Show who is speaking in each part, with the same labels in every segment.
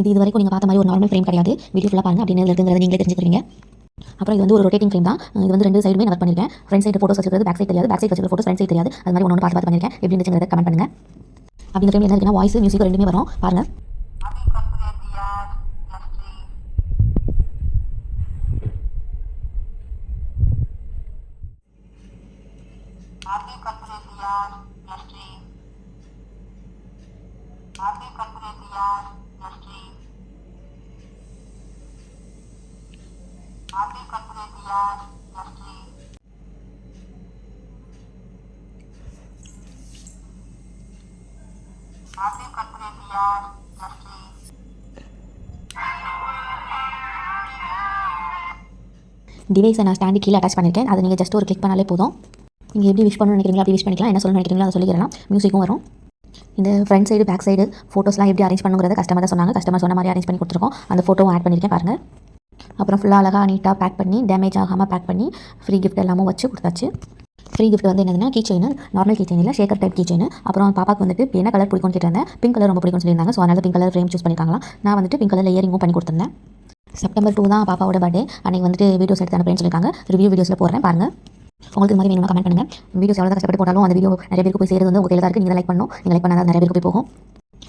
Speaker 1: இது வரைக்கும் நீங்கள் பார்த்த மாதிரி ஒரு நார்மல் ஃப்ரேம் கிடையாது. வீடியோ ஃபுல்லாக பாருங்கள். அப்படின்னு இருக்குங்கிறத நீங்களே தெரிஞ்சுக்கிறீங்க. அப்புறம் இது வந்து ஒரு ரொட்டேட்டிங் ஃப்ரேம் தான். இது வந்து 2 சைடுமே நான் பண்ணியிருக்கேன். ஃப்ரண்ட் சைடு ஃபோட்டோஸ் வச்சிருக்கிறது, பேக் சைடு தெரியாது. பேக் சைடு வச்சிருக்க ஃபோட்டோஸ் ஃப்ரண்ட் சைடு தெரியாது. அது மாதிரி ஒன்று பார்த்து பண்ணியிருக்கேன். எப்படி இருந்துச்சுங்கிறத கமெண்ட் பண்ணுங்கள். அப்படி இந்த ஃப்ரேம் என்ன இருக்குன்னா வாய்ஸ் மியூசிக் ரெண்டுமே வரும். பாருங்கள். டிவைஸை நான் ஸ்டாண்டு கீழே அட்டாச் பண்ணியிருக்கேன். அதை நீங்கள் ஜஸ்ட் ஒரு கிளிக் பண்ணாலே போதும். நீங்கள் எப்படி விஷ் பண்ணணும்னு நினைக்கிறீங்களோ அப்படி விஷ் பண்ணிக்கலாம். என்ன சொல்லணும்னு நினைக்கிறீங்களோ அதை சொல்லிக்கலாம். மியூசிக்கும் வரும். இந்த ஃப்ரண்ட் சைடு பேக் சைடு ஃபோட்டோஸ்லாம் எப்படி அரேஞ்ச் பண்ணுங்கிறத கஸ்டமர் தான் சொன்னாங்க. கஸ்டமர் சொன்ன மாதிரி அரேஞ்ச் பண்ணி கொடுத்துருக்கோம். அந்த ஃபோட்டோவும் ஆட் பண்ணியிருக்கேன் பாருங்கள். அப்புறம் ஃபுல்லாக அழகாக நீட்டாக பேக் பண்ணி டேமேஜ் ஆகாமல் பேக் பண்ணி ஃப்ரீ கிஃப்ட் எல்லாமும் வச்சு கொடுத்தாச்சு. ஃப்ரீ கிஃப்ட் வந்து என்னதுன்னா key chain, normal key chain இல்லை, ஷேக்கர் டைப் கீ செயின். அப்புறம் பாப்பாக்கு வந்துட்டு என்ன கலர் பிடிக்கும்னு கேட்டிருந்தேன். பிங்க் கலர் ரொம்ப பிடிக்கும்னு சொல்லியிருந்தாங்க. ஸோ அதனால் பிங்க் கலர் ஃப்ரேம் சூஸ் பண்ணியிருக்காங்களா. நான் வந்துட்டு பிங்க் கலர் இயரிங்கும் பண்ணி கொடுத்துருந்தேன். செப்டம்பர் 2 தான் பாப்பாவோட பர்த்டே. அன்றைக்கி வந்துட்டு வீடியோஸ் எடுத்து அனுப்புறேன்னு சொல்லியிருக்காங்க. ரிவ்யூ வீடியோஸில் போடுறேன் பாருங்கள். உங்களுக்கு இது மாதிரி வேணும்னா கமெண்ட் பண்ணுங்கள். வீடியோஸ் எவ்வளோ கஷ்டப்பட்டு போட்டாலும் அந்த வீடியோ நிறைய பேருக்கு போய் சேருது வந்து உங்கள் கையில் தான் இருக்குது. நீங்கள் லைக் பண்ணணும். நீங்கள் லைக் பண்ணால் நிறைய பேருக்கு போய் போகும்.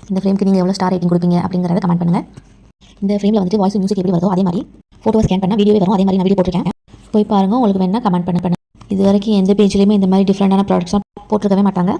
Speaker 1: இந்த ஃப்ரேம்க்கு நீங்கள் எவ்வளோ ஸ்டார் ரேட்டிங் கொடுப்பீங்க அப்படிங்கிறத கமெண்ட் பண்ணுங்கள். இந்த ஃப்ரேமில் வந்துட்டு வாய்ஸ் மியூசிக் எப்படி வருதோ அதே மாதிரி ஃபோட்டோ ஸ்கேன் பண்ணால் வீடியோவே வரும். அதே மாதிரி நான் வீடியோ போட்டிருக்கேன். போய் பாருங்கள். உங்களுக்கு வேணால் கமெண்ட் பண்ண. இது வரைக்கும் எந்த பேஜ்லேயுமே இந்த மாதிரி டிஃப்ரெண்டான ப்ராடக்ட்ஸ்லாம் போட்டிருக்கவே மாட்டாங்க.